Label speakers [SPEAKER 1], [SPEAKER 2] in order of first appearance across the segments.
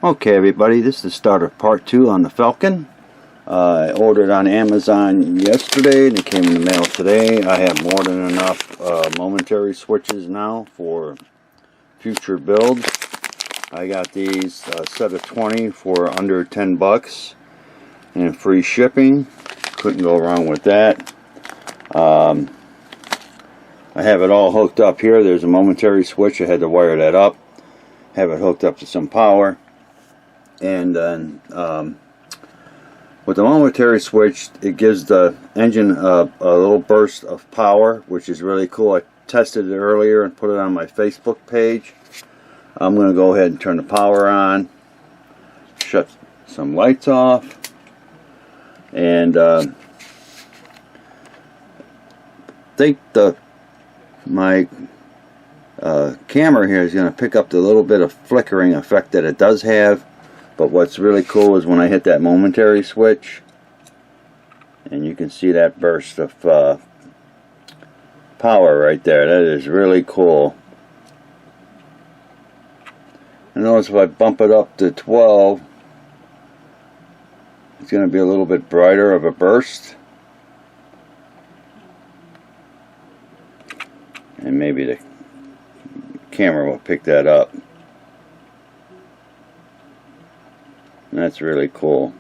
[SPEAKER 1] Okay everybody, this is the start of part 2 on the Falcon. I ordered on Amazon yesterday and it came in the mail today. I have more than enough momentary switches now for future builds. I got these set of 20 for under 10 bucks and free shipping. Couldn't go wrong with that. I have it all hooked up here. There's a momentary switch. I had to wire that up. Have it hooked up to some power. And then with the momentary switch, it gives the engine a little burst of power, which is really cool. I tested it earlier and put it on my Facebook page. I'm going to go ahead and turn the power on, shut some lights off, and I think my camera here is going to pick up the little bit of flickering effect that it does have. But what's really cool is when I hit that momentary switch, and you can see that burst of power right there. That is really cool. And notice if I bump it up to 12, it's going to be a little bit brighter of a burst. And maybe the camera will pick that up. That's really cool.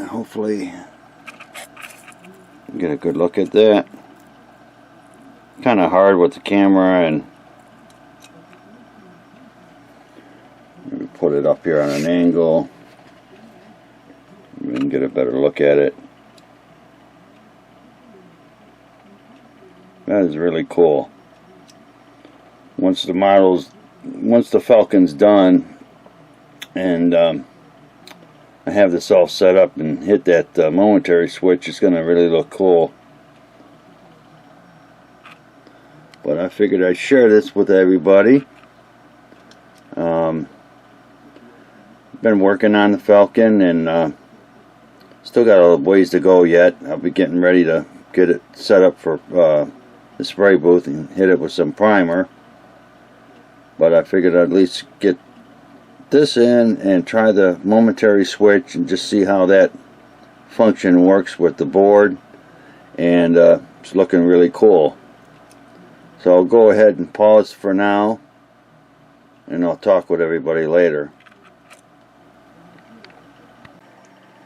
[SPEAKER 1] Hopefully get a good look at that. Kind of hard with the camera, and maybe put it up here on an angle. We can get a better look at it. That is really cool. Once the Falcon's done, and I have this all set up and hit that momentary switch, it's going to really look cool. But I figured I'd share this with everybody. Been working on the Falcon, and still got a ways to go yet. I'll be getting ready to get it set up for the spray booth and hit it with some primer. But I figured I'd at least get this in and try the momentary switch and just see how that function works with the board. And it's looking really cool. So I'll go ahead and pause for now, and I'll talk with everybody later.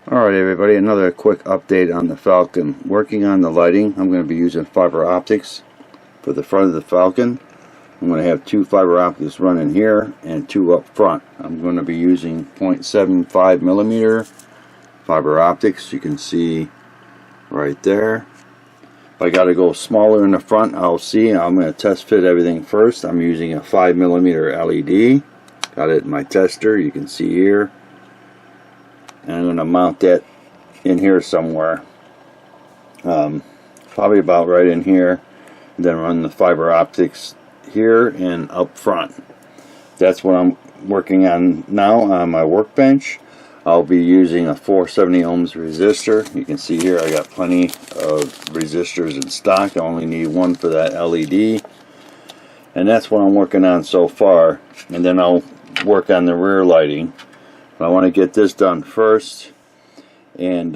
[SPEAKER 1] Alright everybody, another quick update on the Falcon. Working on the lighting, I'm going to be using fiber optics for the front of the Falcon. I'm going to have 2 fiber optics running here and 2 up front. I'm going to be using 0.75 millimeter fiber optics. You can see right there. If I got to go smaller in the front, I'll see. I'm going to test fit everything first. I'm using a 5 millimeter LED. Got it in my tester. You can see here. And I'm going to mount that in here somewhere. Probably about right in here. And then run the fiber optics here and up front. That's what I'm working on now on my workbench. I'll be using a 470 ohms resistor. You can see here I got plenty of resistors in stock. I only need one for that LED, and that's what I'm working on so far. And then I'll work on the rear lighting. I want to get this done first and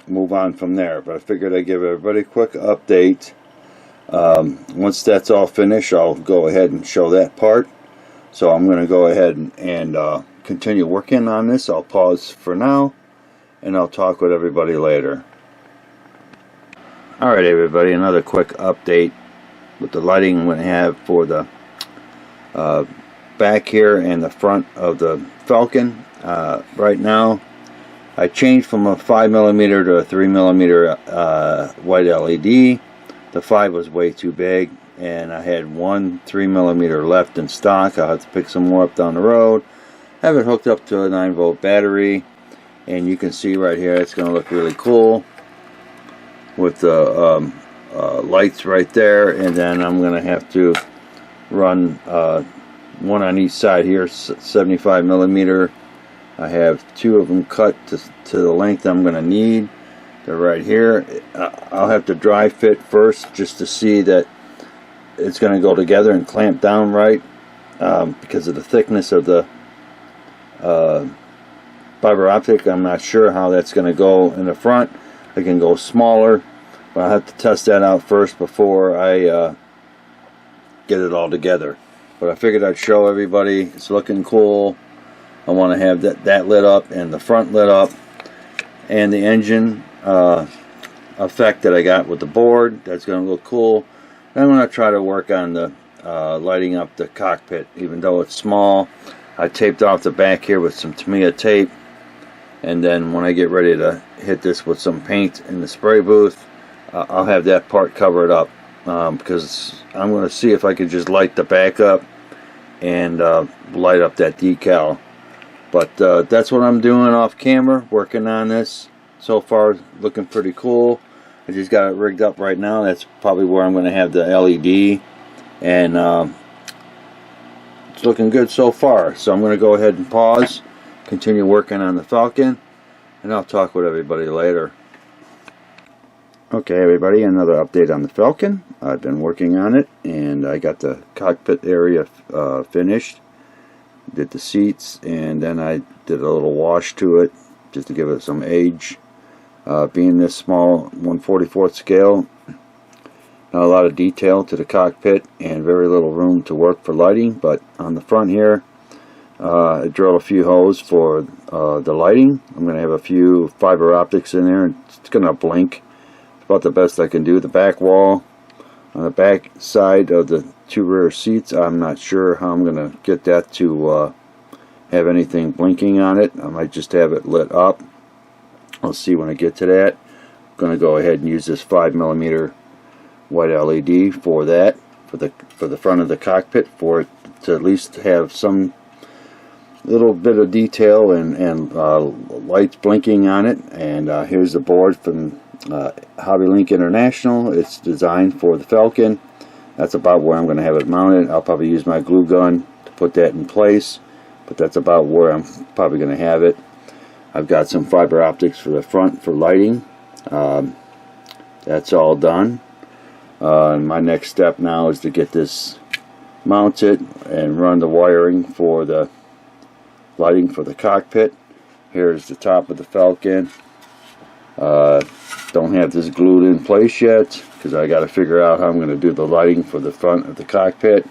[SPEAKER 1] move on from there. But I figured I'd give everybody a quick update. Once that's all finished, I'll go ahead and show that part. So I'm going to go ahead and continue working on this. I'll pause for now, and I'll talk with everybody later. Alright everybody, another quick update with the lighting I'm going to have for the back here and the front of the Falcon. Right now I changed from a 5 millimeter to a 3 millimeter white LED. The 5 was way too big, and I had one 3 millimeter left in stock. I'll have to pick some more up down the road. Have it hooked up to a 9-volt battery, and you can see right here it's going to look really cool with the lights right there. And then I'm going to have to run one on each side here, 75 millimeter. I have 2 of them cut to the length I'm going to need. They're right here. I'll have to dry fit first just to see that it's going to go together and clamp down right, because of the thickness of the fiber optic. I'm not sure how that's going to go in the front. It can go smaller, but I'll have to test that out first before I get it all together. But I figured I'd show everybody. It's looking cool. I want to have that lit up and the front lit up, and the engine effect that I got with the board. That's going to look cool. I'm going to try to work on the lighting up the cockpit. Even though it's small, I taped off the back here with some Tamiya tape, and then when I get ready to hit this with some paint in the spray booth, I'll have that part covered up, because I'm going to see if I can just light the back up and light up that decal. But that's what I'm doing off camera, working on this. So far, looking pretty cool. I just got it rigged up right now. That's probably where I'm going to have the LED, and it's looking good so far. So I'm going to go ahead and pause, continue working on the Falcon, and I'll talk with everybody later. Okay, everybody, another update on the Falcon. I've been working on it, and I got the cockpit area finished. Did the seats, and then I did a little wash to it just to give it some age. Being this small, 1/44 scale, not a lot of detail to the cockpit and very little room to work for lighting. But on the front here, I drilled a few holes for the lighting. I'm going to have a few fiber optics in there, and it's going to blink. It's about the best I can do. The back wall, on the back side of the two rear seats, I'm not sure how I'm going to get that to have anything blinking on it. I might just have it lit up. I'll see when I get to that. I'm going to go ahead and use this 5mm white LED for that, for the front of the cockpit, for it to at least have some little bit of detail and lights blinking on it. And here's the board from HobbyLink International. It's designed for the Falcon. That's about where I'm going to have it mounted. I'll probably use my glue gun to put that in place, but that's about where I'm probably going to have it. I've got some fiber optics for the front for lighting. That's all done. And my next step now is to get this mounted and run the wiring for the lighting for the cockpit. Here's the top of the Falcon. Don't have this glued in place yet, because I got to figure out how I'm going to do the lighting for the front of the cockpit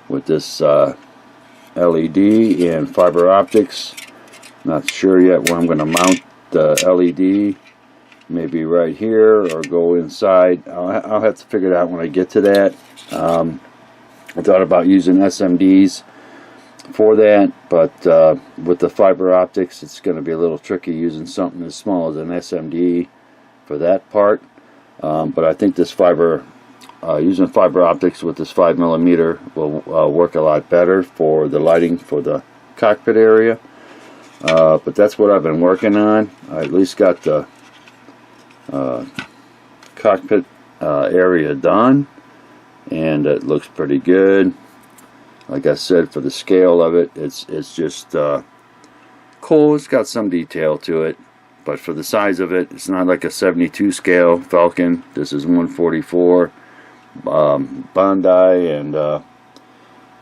[SPEAKER 1] with this LED and fiber optics. Not sure yet where I'm going to mount the LED. Maybe right here or go inside. I'll have to figure it out when I get to that. I thought about using SMDs for that, but with the fiber optics, it's going to be a little tricky using something as small as an SMD for that part. But I think this using fiber optics with this 5mm will work a lot better for the lighting for the cockpit area. But that's what I've been working on. I at least got the cockpit area done, and it looks pretty good. Like I said, for the scale of it, it's just cool. It's got some detail to it, but for the size of it, it's not like a 72 scale Falcon. This is 144 Bondi, and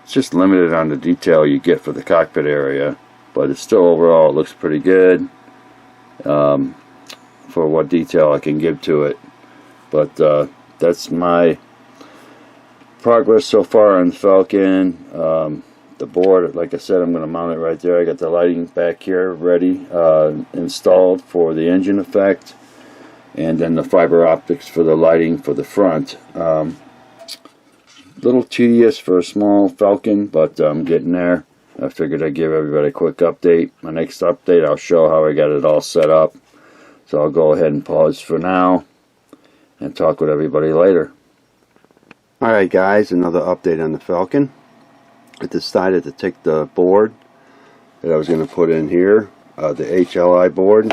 [SPEAKER 1] it's just limited on the detail you get for the cockpit area. But it's still, overall, it looks pretty good for what detail I can give to it. But that's my progress so far on the Falcon. The board, like I said, I'm going to mount it right there. I got the lighting back here ready, installed for the engine effect, and then the fiber optics for the lighting for the front. Little tedious for a small Falcon, but I'm getting there. I figured I'd give everybody a quick update. My next update, I'll show how I got it all set up. So I'll go ahead and pause for now and talk with everybody later. Alright guys, another update on the Falcon. I decided to take the board that I was going to put in here, the HLI board.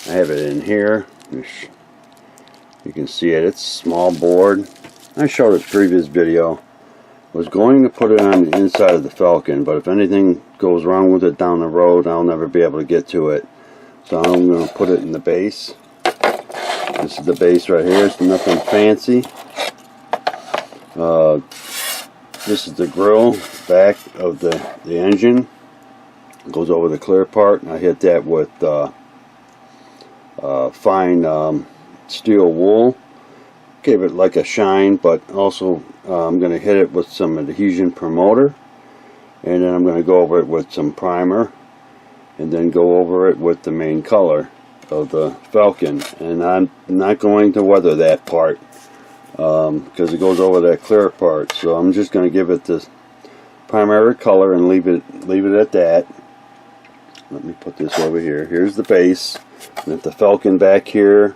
[SPEAKER 1] I have it in here. You can see it. It's a small board. I showed it previous video. I was going to put it on the inside of the Falcon, but if anything goes wrong with it down the road, I'll never be able to get to it. So I'm going to put it in the base. This is the base right here. It's nothing fancy. This is the grill back of the engine. It goes over the clear part, and I hit that with fine steel wool. Gave it like a shine, but also I'm going to hit it with some adhesion promoter, and then I'm going to go over it with some primer, and then go over it with the main color of the Falcon. And I'm not going to weather that part because it goes over that clear part, so I'm just going to give it this primary color and leave it at that. Let me put this over here. Here's the base with the Falcon back here,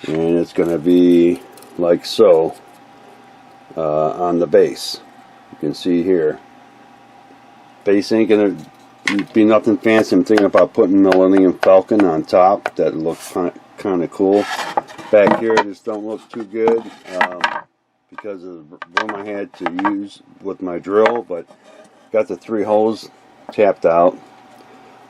[SPEAKER 1] and it's going to be like so on the base. You can see here. Base ain't going to be nothing fancy. I'm thinking about putting Millennium Falcon on top. That looks kind of cool. Back here, just don't look too good because of the room I had to use with my drill, but got the 3 holes tapped out.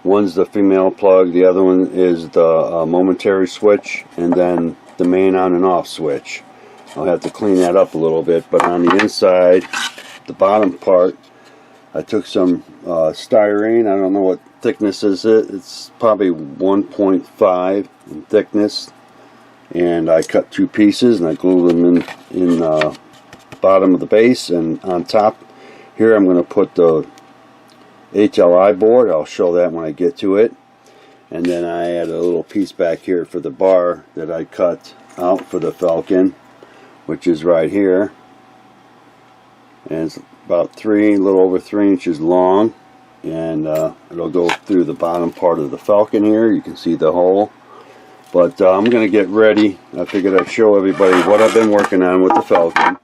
[SPEAKER 1] One's the female plug, the other one is the momentary switch, and then the main on and off switch. I'll have to clean that up a little bit, but on the inside, the bottom part, I took some styrene. I don't know what thickness is it. It's probably 1.5 in thickness, and I cut 2 pieces and I glued them in the bottom of the base, and on top here I'm going to put the HLI board. I'll show that when I get to it. And then I add a little piece back here for the bar that I cut out for the Falcon, which is right here, and it's about a little over 3 inches long, and it'll go through the bottom part of the Falcon here. You can see the hole. But I'm going to get ready. I figured I'd show everybody what I've been working on with the Falcon,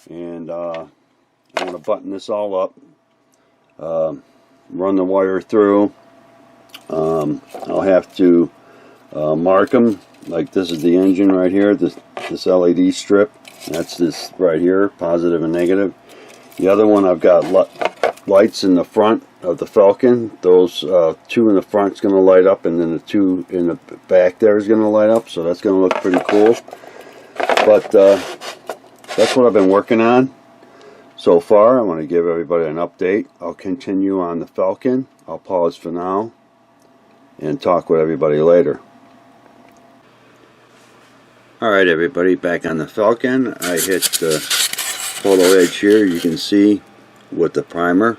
[SPEAKER 1] and I'm going to button this all up. Run the wire through. I'll have to mark them. Like this is the engine right here, this LED strip. That's this right here, positive and negative. The other one, I've got lights in the front of the Falcon. Those 2 in the front is going to light up, and then the 2 in the back there is going to light up. So that's going to look pretty cool. But that's what I've been working on so far. I want to give everybody an update. I'll continue on the Falcon. I'll pause for now and talk with everybody later. Alright everybody, back on the Falcon. I hit the photo edge here. You can see with the primer.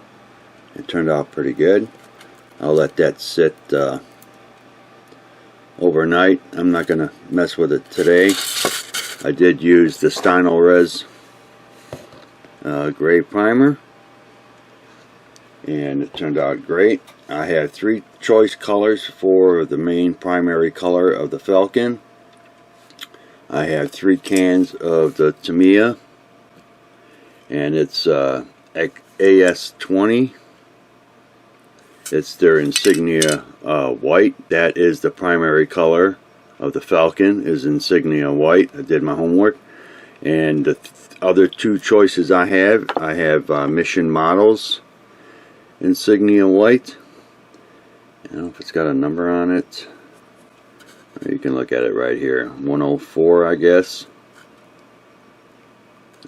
[SPEAKER 1] It turned out pretty good. I'll let that sit overnight. I'm not going to mess with it today. I did use the Stynylrez gray primer, and it turned out great. I had 3 choice colors for the main primary color of the Falcon. I have 3 cans of the Tamiya, and it's AS20. It's their insignia white. That is the primary color of the Falcon, is insignia white. I did my homework. And the other 2 choices I have Mission Models insignia white. I don't know if it's got a number on it. You can look at it right here, 104, I guess.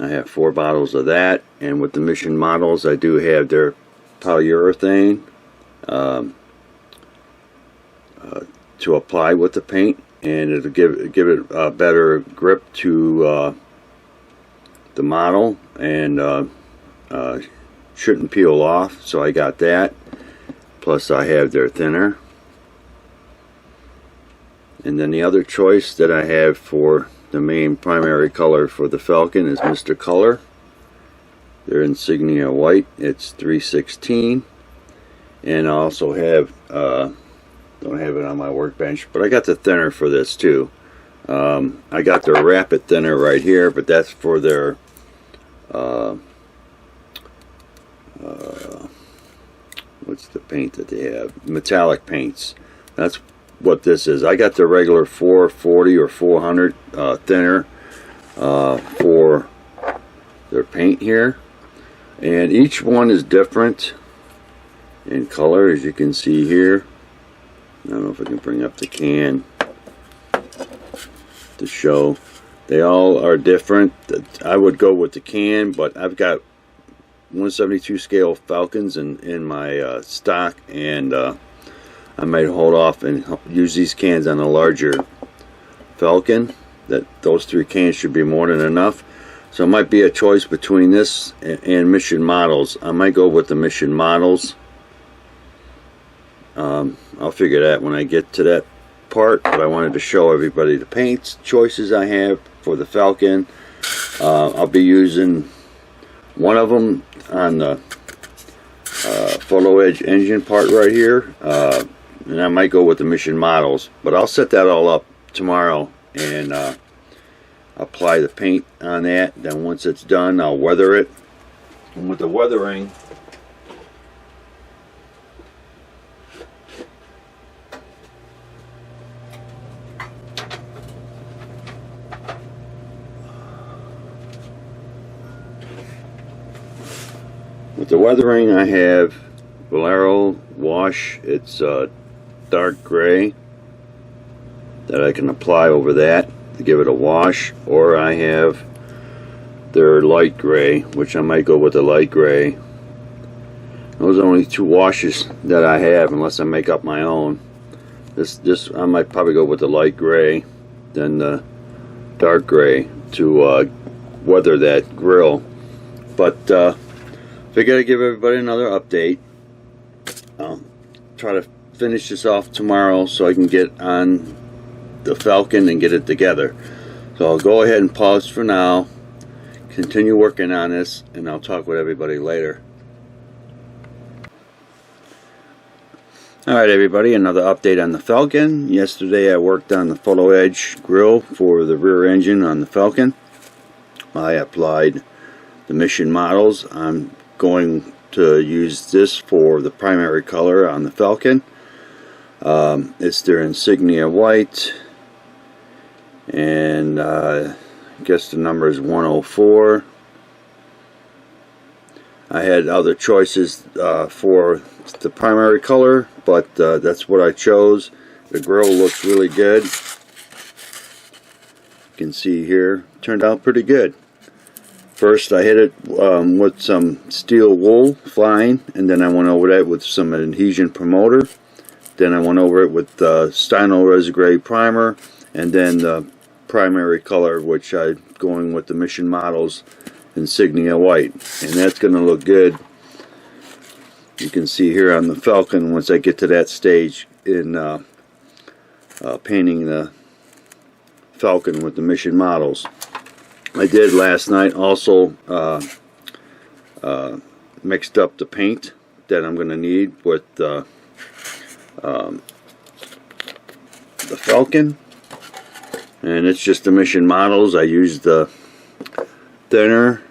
[SPEAKER 1] I have 4 bottles of that, and with the Mission Models, I do have their polyurethane to apply with the paint, and it'll give it a better grip to the model, and shouldn't peel off. So I got that. Plus I have their thinner. And then the other choice that I have for the main primary color for the Falcon is Mr. Color. Their insignia white. It's 316. And I also have, don't have it on my workbench, but I got the thinner for this too. I got their Rapid thinner right here, but that's for their what's the paint that they have? Metallic paints. That's what this is. I got the regular 440 or 400 thinner for their paint here, and each one is different in color, as you can see here. I don't know if I can bring up the can. to show. They all are different. I would go with the can, but I've got 172 scale Falcons in my stock, and I might hold off and use these cans on a larger Falcon. Those 3 cans should be more than enough. So it might be a choice between this and Mission Models. I might go with the Mission Models. I'll figure that when I get to that part, but I wanted to show everybody the paint choices I have for the Falcon. I'll be using one of them on the Photo Edge engine part right here, and I might go with the Mission Models, but I'll set that all up tomorrow and apply the paint on that. Then once it's done, I'll weather it. And with the weathering, I have Valero wash. It's dark gray that I can apply over that to give it a wash, or I have their light gray, which I might go with the light gray. Those are only 2 washes that I have, unless I make up my own. This I might probably go with the light gray, then the dark gray to weather that grill. But figured I'd give everybody another update. I'll try to finish this off tomorrow so I can get on the Falcon and get it together. So I'll go ahead and pause for now, continue working on this, and I'll talk with everybody later. Alright everybody, another update on the Falcon. Yesterday I worked on the Photo Edge grill for the rear engine on the Falcon. I applied the Mission Models. I'm going to use this for the primary color on the Falcon. It's their insignia white, and I guess the number is 104. I had other choices for the primary color, but that's what I chose. The grill looks really good. You can see here, turned out pretty good. First I hit it with some steel wool fine, and then I went over that with some adhesion promoter. Then I went over it with Steino Resigray primer, and then the primary color, which I'm going with the Mission Models insignia white, and that's going to look good. You can see here on the Falcon, once I get to that stage in painting the Falcon with the Mission Models. I did last night also mixed up the paint that I'm going to need with the Falcon, and it's just the Mission Models. I used the thinner,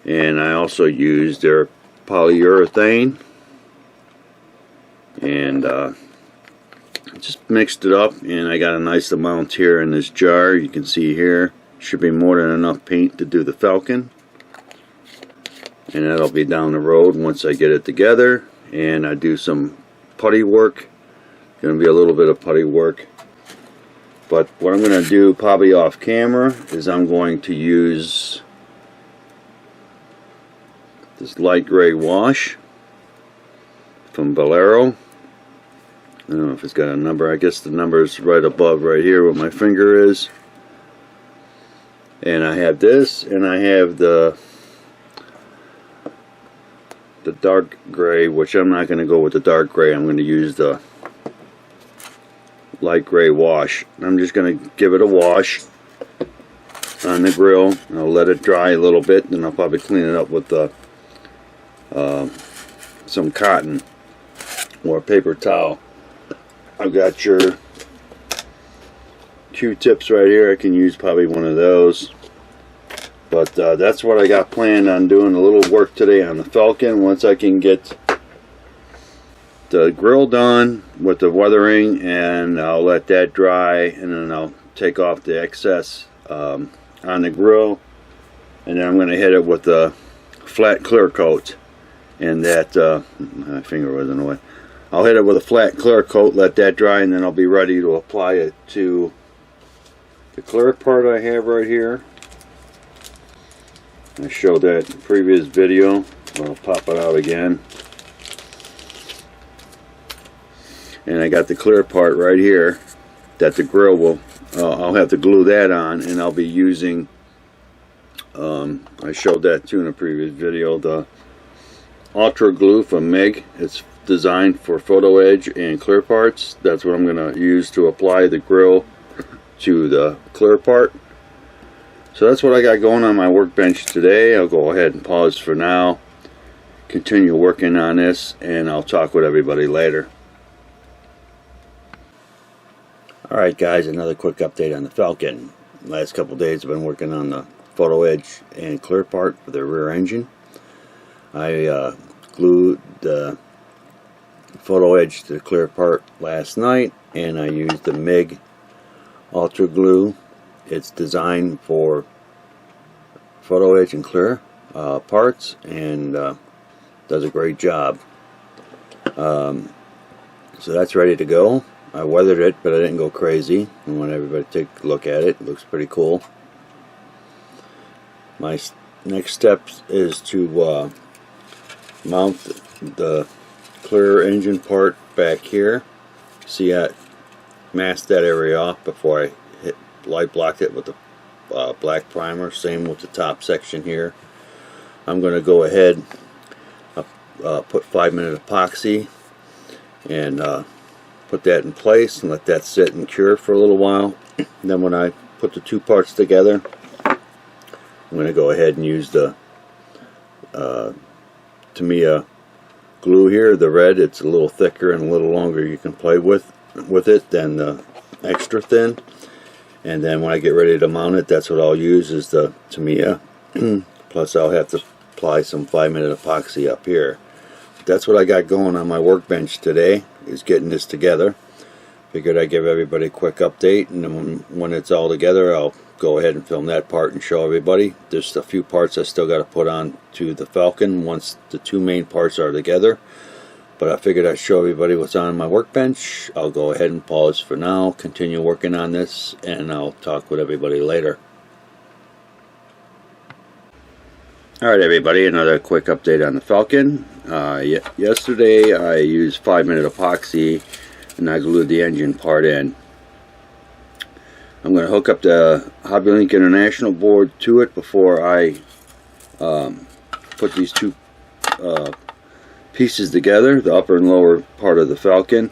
[SPEAKER 1] and I also used their polyurethane, and just mixed it up, and I got a nice amount here in this jar. You can see here should be more than enough paint to do the Falcon, and that'll be down the road once I get it together and I do some putty work. Gonna be a little bit of putty work, but what I'm gonna do probably off camera is I'm going to use this light gray wash from Valero. I don't know if it's got a number. I guess the number is right above right here where my finger is. And I have this, and I have the dark gray, which I'm not going to go with the dark gray. I'm going to use the light gray wash. I'm just going to give it a wash on the grill. I'll let it dry a little bit, then I'll probably clean it up with the some cotton or a paper towel. I've got your Q-tips right here. I can use probably one of those. But that's what I got planned on doing, a little work today on the Falcon. Once I can get the grill done with the weathering, and I'll let that dry, and then I'll take off the excess on the grill, and then I'm going to hit it with a flat clear coat. And that my finger was in the way. I'll hit it with a flat clear coat, let that dry, and then I'll be ready to apply it to The clear part I have right here, I showed that in the previous video. I'll pop it out again. And I got the clear part right here that the grill will, I'll have to glue that on, and I'll be using, I showed that too in a previous video, the Ultra Glue from MIG. It's designed for photo edge and clear parts. That's what I'm going to use to apply the grill to the clear part. So that's what I got going on my workbench today. I'll go ahead and pause for now, continue working on this, and I'll talk with everybody later. Alright guys, another quick update on the Falcon. Last couple days I've been working on the photo edge and clear part for the rear engine. I glued the photo edge to the clear part last night, and I used the MIG Ultra Glue. It's designed for photo edge and clear parts, and does a great job. So that's ready to go. I weathered it, but I didn't go crazy. I want everybody to take a look at it. It looks pretty cool. My next step is to mount the clear engine part back here. See, I masked that area off before I light blocked it with the black primer. Same with the top section here. I'm going to go ahead, put 5-minute epoxy, and put that in place and let that sit and cure for a little while. Then when I put the two parts together, I'm going to go ahead and use the Tamiya glue here, the red. It's a little thicker and a little longer. You can play with it than the extra thin. And then when I get ready to mount it, that's what I'll use, is the Tamiya. Plus I'll have to apply some 5-minute epoxy up here. That's what I got going on my workbench today, is getting this together. Figured I'd give everybody a quick update, and then when it's all together, I'll go ahead and film that part and show everybody. There's a few parts I still got to put on to the Falcon once the two main parts are together. But I figured I'd show everybody what's on my workbench. I'll go ahead and pause for now, continue working on this, and I'll talk with everybody later. Alright everybody, another quick update on the Falcon. Yesterday I used 5-minute epoxy and I glued the engine part in. I'm going to hook up the HobbyLink International board to it before I put these two pieces together, the upper and lower part of the Falcon,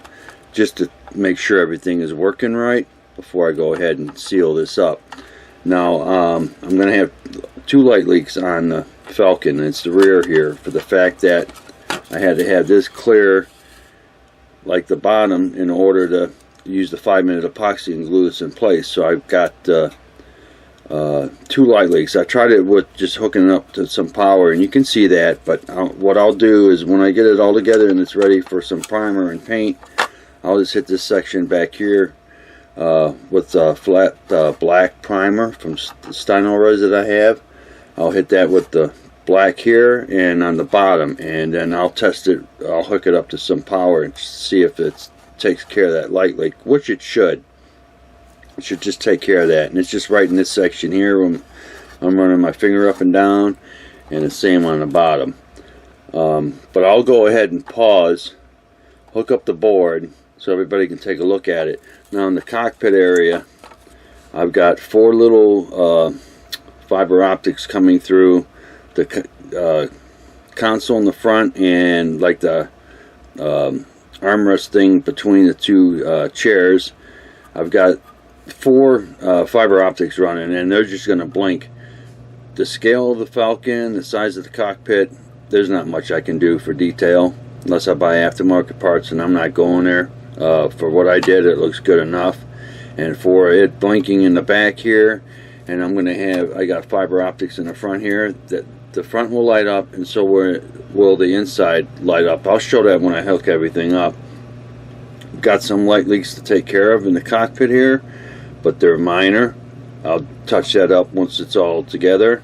[SPEAKER 1] just to make sure everything is working right before I go ahead and seal this up. Now I'm going to have two light leaks on the Falcon. It's the rear here, for the fact that I had to have this clear like the bottom in order to use the 5-minute epoxy and glue this in place. So I've got two light leaks. I tried it with just hooking it up to some power, and you can see that, but what I'll do is when I get it all together and it's ready for some primer and paint, I'll just hit this section back here with a flat black primer from the Steinores that I have. I'll hit that with the black here and on the bottom, and then I'll test it. I'll hook it up to some power and see if it takes care of that light leak, which it should. It should just take care of that, and it's just right in this section here when I'm running my finger up and down, and the same on the bottom. But I'll go ahead and pause, hook up the board so everybody can take a look at it. Now in the cockpit area, I've got 4 little fiber optics coming through the console in the front, and like the armrest thing between the two chairs. I've got 4 fiber optics running, and they're just going to blink. The scale of the Falcon, the size of the cockpit, there's not much I can do for detail unless I buy aftermarket parts, and I'm not going there. For what I did, it looks good enough. And for it blinking in the back here, and I'm going to have, I got fiber optics in the front here, that the front will light up, and so will the inside light up. I'll show that when I hook everything up. Got some light leaks to take care of in the cockpit here, but they're minor. I'll touch that up once it's all together,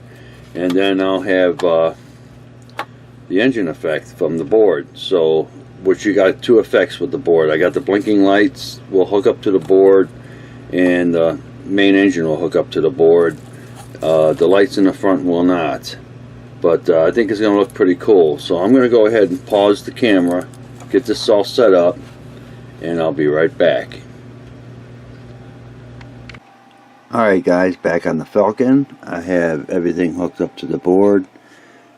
[SPEAKER 1] and then I'll have the engine effect from the board. So, which you got 2 effects with the board. I got the blinking lights will hook up to the board, and the main engine will hook up to the board. The lights in the front will not. But I think it's going to look pretty cool. So I'm going to go ahead and pause the camera, get this all set up, and I'll be right back. Alright guys, back on the Falcon. I have everything hooked up to the board.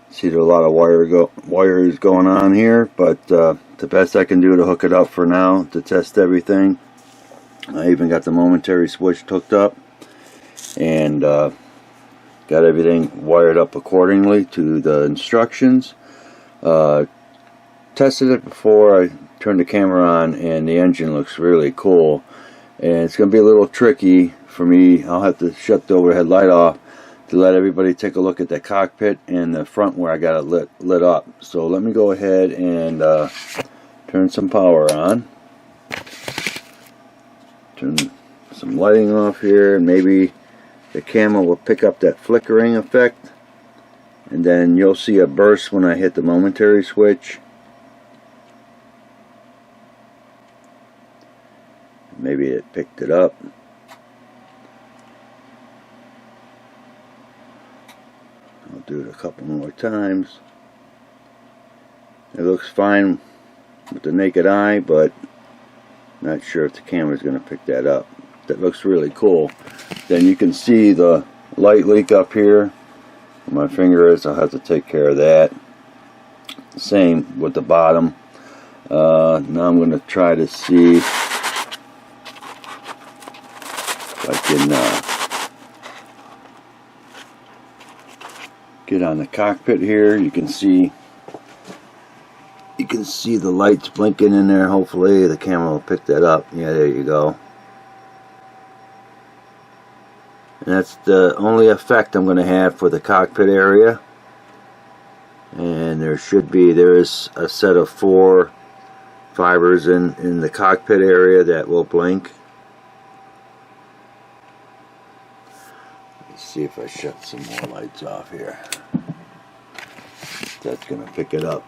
[SPEAKER 1] See, there's a lot of wires going on here, but the best I can do to hook it up for now to test everything. I even got the momentary switch hooked up, and got everything wired up accordingly to the instructions. Tested it before I turned the camera on, and the engine looks really cool. And it's going to be a little tricky for me. I'll have to shut the overhead light off to let everybody take a look at the cockpit and the front where I got it lit up. So let me go ahead and turn some power on. Turn some lighting off here, and maybe the camera will pick up that flickering effect. And then you'll see a burst when I hit the momentary switch. Maybe it picked it up. I'll do it a couple more times. It looks fine with the naked eye, but not sure if the camera is going to pick that up. That looks really cool. Then you can see the light leak up here. Where my finger is, I'll have to take care of that. Same with the bottom. Now I'm going to try to see if I can get on the cockpit here. You can see the lights blinking in there. Hopefully the camera will pick that up. Yeah, there you go. And that's the only effect I'm going to have for the cockpit area. And there is a set of 4 fibers in the cockpit area that will blink. Let's see if I shut some more lights off here. That's going to pick it up.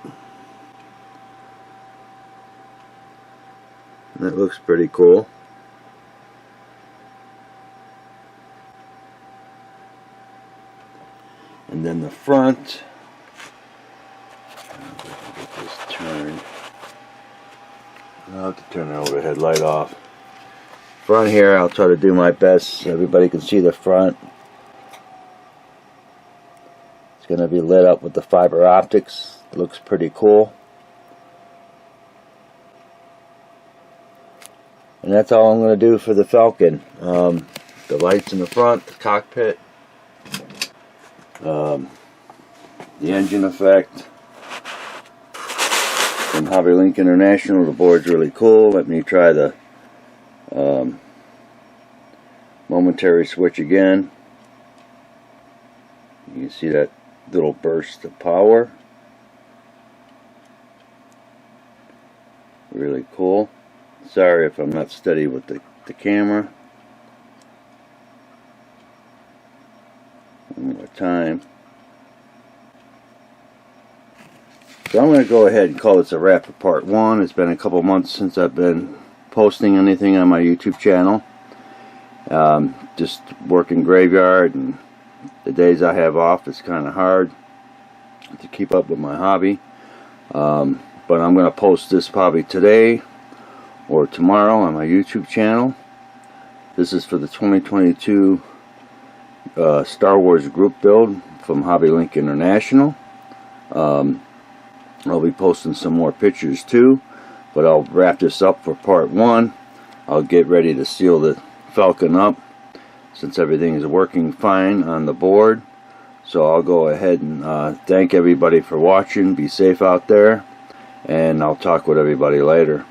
[SPEAKER 1] That looks pretty cool. And then the front, get this turned. I'll have to turn the overhead light off. Front here, I'll try to do my best so everybody can see the front. It's going to be lit up with the fiber optics. It looks pretty cool. And that's all I'm going to do for the Falcon. The lights in the front, the cockpit, the engine effect from Hobby Link International. The board's really cool. Let me try the momentary switch again. You can see that little burst of power. Really cool. Sorry if I'm not steady with the camera. One more time. So I'm going to go ahead and call this a wrap for part 1. It's been a couple months since I've been posting anything on my YouTube channel. Just working graveyard, and the days I have off, it's kind of hard to keep up with my hobby. But I'm going to post this probably today or tomorrow on my YouTube channel. This is for the 2022 Star Wars group build from Hobby Link International. I'll be posting some more pictures too, but I'll wrap this up for part 1. I'll get ready to seal the Falcon up since everything is working fine on the board. So I'll go ahead and thank everybody for watching. Be safe out there, and I'll talk with everybody later.